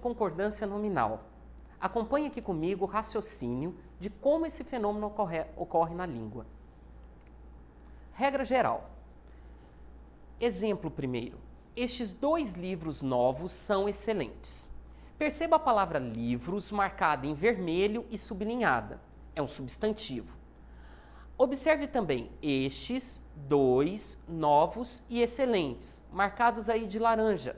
concordância nominal. Acompanhe aqui comigo o raciocínio de como esse fenômeno ocorre na língua. Regra geral. Exemplo primeiro. Estes 2 livros novos são excelentes. Perceba a palavra livros marcada em vermelho e sublinhada. É um substantivo. Observe também estes 2 novos e excelentes, marcados aí de laranja.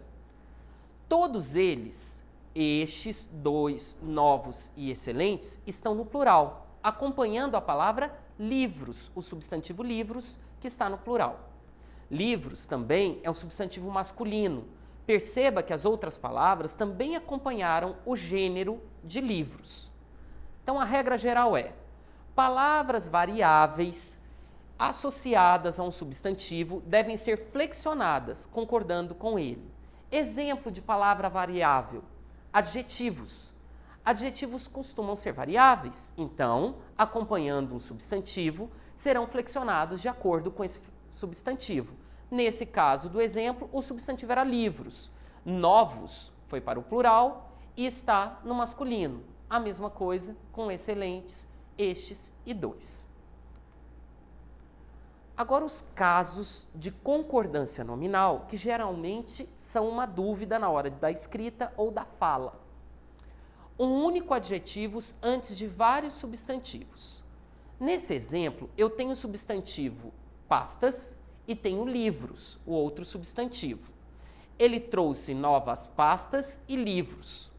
Todos eles, estes 2 novos e excelentes, estão no plural, acompanhando a palavra livros, o substantivo livros, que está no plural. Livros também é um substantivo masculino. Perceba que as outras palavras também acompanharam o gênero de livros. Então, a regra geral é: palavras variáveis associadas a um substantivo devem ser flexionadas, concordando com ele. Exemplo de palavra variável: adjetivos. Adjetivos costumam ser variáveis, então, acompanhando um substantivo, serão flexionados de acordo com esse substantivo. Nesse caso do exemplo, o substantivo era livros. Novos foi para o plural e está no masculino. A mesma coisa com excelentes, estes e 2. Agora, os casos de concordância nominal, que geralmente são uma dúvida na hora da escrita ou da fala. Um único adjetivo antes de vários substantivos. Nesse exemplo, eu tenho o substantivo pastas e tenho livros, o outro substantivo. Ele trouxe novas pastas e livros.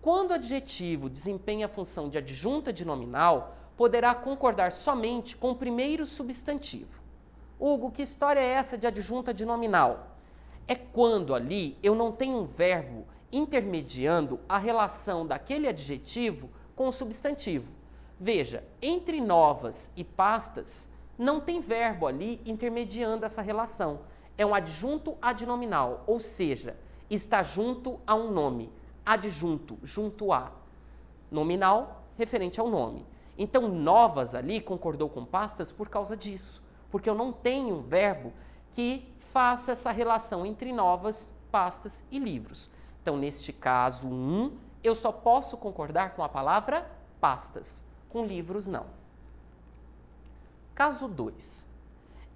Quando o adjetivo desempenha a função de adjunta de nominal, poderá concordar somente com o primeiro substantivo. Hugo, que história é essa de adjunta de nominal? É quando ali eu não tenho um verbo intermediando a relação daquele adjetivo com o substantivo. Veja, entre novas e pastas, não tem verbo ali intermediando essa relação. É um adjunto adnominal, ou seja, está junto a um nome. Adjunto, junto a. Nominal, referente ao nome. Então, novas ali concordou com pastas por causa disso, porque eu não tenho um verbo que faça essa relação entre novas, pastas e livros. Então, neste caso 1, eu só posso concordar com a palavra pastas, com livros não. Caso 2.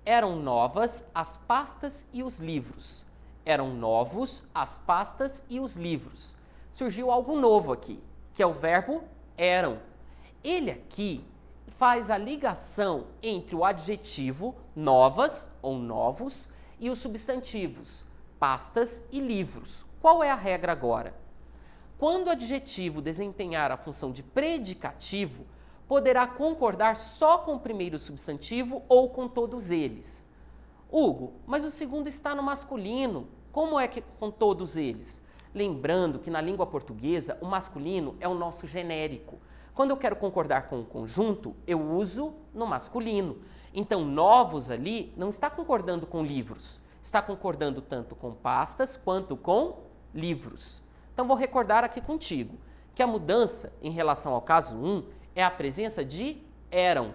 Eram novas as pastas e os livros. Eram novos as pastas e os livros. Surgiu algo novo aqui, que é o verbo eram. Ele aqui faz a ligação entre o adjetivo novas ou novos e os substantivos pastas e livros. Qual é a regra agora? Quando o adjetivo desempenhar a função de predicativo, poderá concordar só com o primeiro substantivo ou com todos eles. Hugo, mas o segundo está no masculino. Como é que com todos eles? Lembrando que na língua portuguesa o masculino é o nosso genérico. Quando eu quero concordar com um conjunto, eu uso no masculino. Então, novos ali não está concordando com livros, está concordando tanto com pastas quanto com livros. Então, vou recordar aqui contigo que a mudança em relação ao caso 1 é a presença de eram.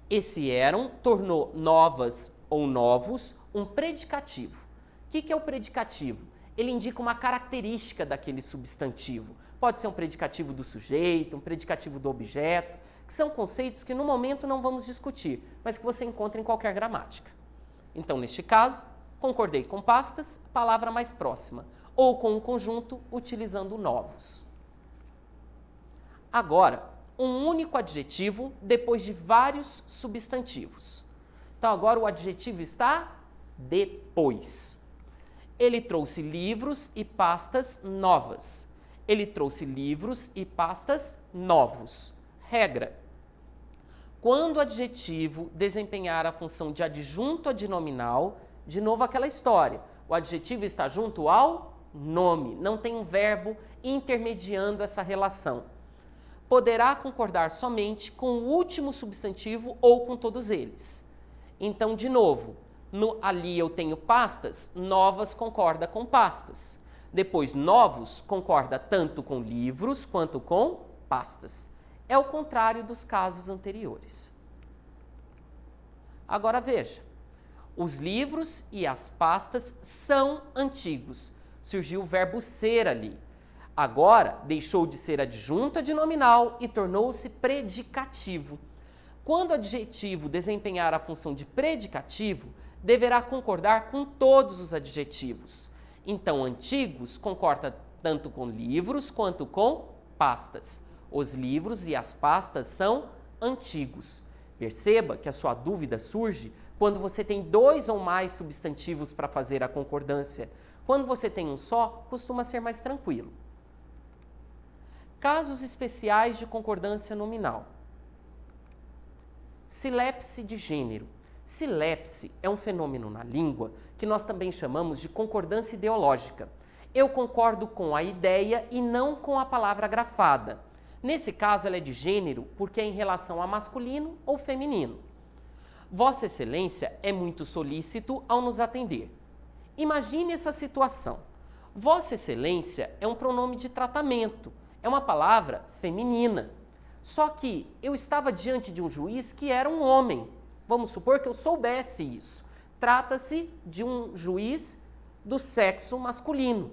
Esse eram tornou novas ou novos um predicativo. O que é o predicativo? Ele indica uma característica daquele substantivo. Pode ser um predicativo do sujeito, um predicativo do objeto, que são conceitos que no momento não vamos discutir, mas que você encontra em qualquer gramática. Então, neste caso, concordei com pastas, palavra mais próxima, ou com um conjunto utilizando novos. Agora, um único adjetivo depois de vários substantivos. Então, agora o adjetivo está depois. Ele trouxe livros e pastas novas. Ele trouxe livros e pastas novos. Regra: quando o adjetivo desempenhar a função de adjunto adnominal, de novo aquela história, o adjetivo está junto ao nome, não tem um verbo intermediando essa relação. Poderá concordar somente com o último substantivo ou com todos eles. Então, de novo, ali eu tenho pastas, novas concorda com pastas. Depois, novos concorda tanto com livros quanto com pastas. É o contrário dos casos anteriores. Agora veja, os livros e as pastas são antigos. Surgiu o verbo ser ali. Agora, deixou de ser adjunta de nominal e tornou-se predicativo. Quando o adjetivo desempenhar a função de predicativo, deverá concordar com todos os adjetivos. Então, antigos concorda tanto com livros quanto com pastas. Os livros e as pastas são antigos. Perceba que a sua dúvida surge quando você tem 2 ou mais substantivos para fazer a concordância. Quando você tem um só, costuma ser mais tranquilo. Casos especiais de concordância nominal. Silepse de gênero. Silepse é um fenômeno na língua que nós também chamamos de concordância ideológica. Eu concordo com a ideia e não com a palavra grafada. Nesse caso, ela é de gênero porque é em relação a masculino ou feminino. Vossa Excelência é muito solícito ao nos atender. Imagine essa situação. Vossa Excelência é um pronome de tratamento, é uma palavra feminina. Só que eu estava diante de um juiz que era um homem. Vamos supor que eu soubesse isso. Trata-se de um juiz do sexo masculino.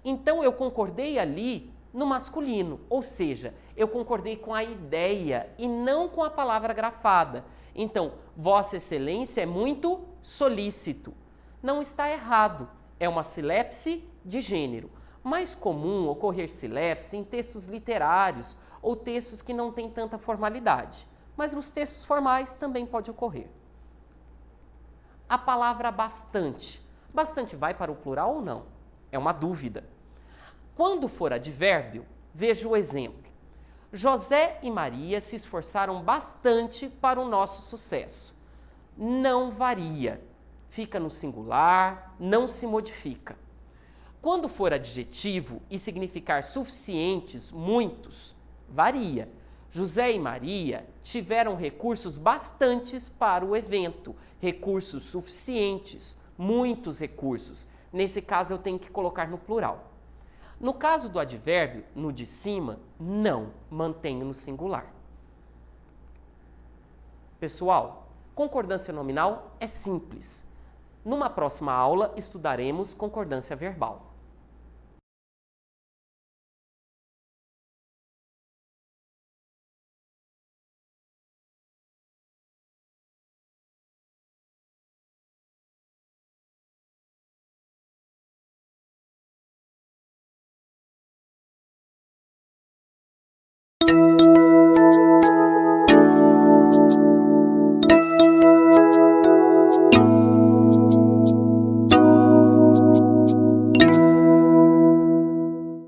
Então eu concordei ali no masculino, ou seja, eu concordei com a ideia e não com a palavra grafada. Então, Vossa Excelência é muito solícito. Não está errado, é uma silepse de gênero. Mais comum ocorrer silepse em textos literários ou textos que não têm tanta formalidade, mas nos textos formais também pode ocorrer. A palavra bastante. Bastante vai para o plural ou não? É uma dúvida. Quando for advérbio, veja o exemplo. José e Maria se esforçaram bastante para o nosso sucesso. Não varia. Fica no singular, não se modifica. Quando for adjetivo e significar suficientes, muitos, varia. José e Maria tiveram recursos bastantes para o evento, recursos suficientes, muitos recursos. Nesse caso, eu tenho que colocar no plural. No caso do advérbio, no de cima, não, mantenho no singular. Pessoal, concordância nominal é simples. Numa próxima aula, estudaremos concordância verbal.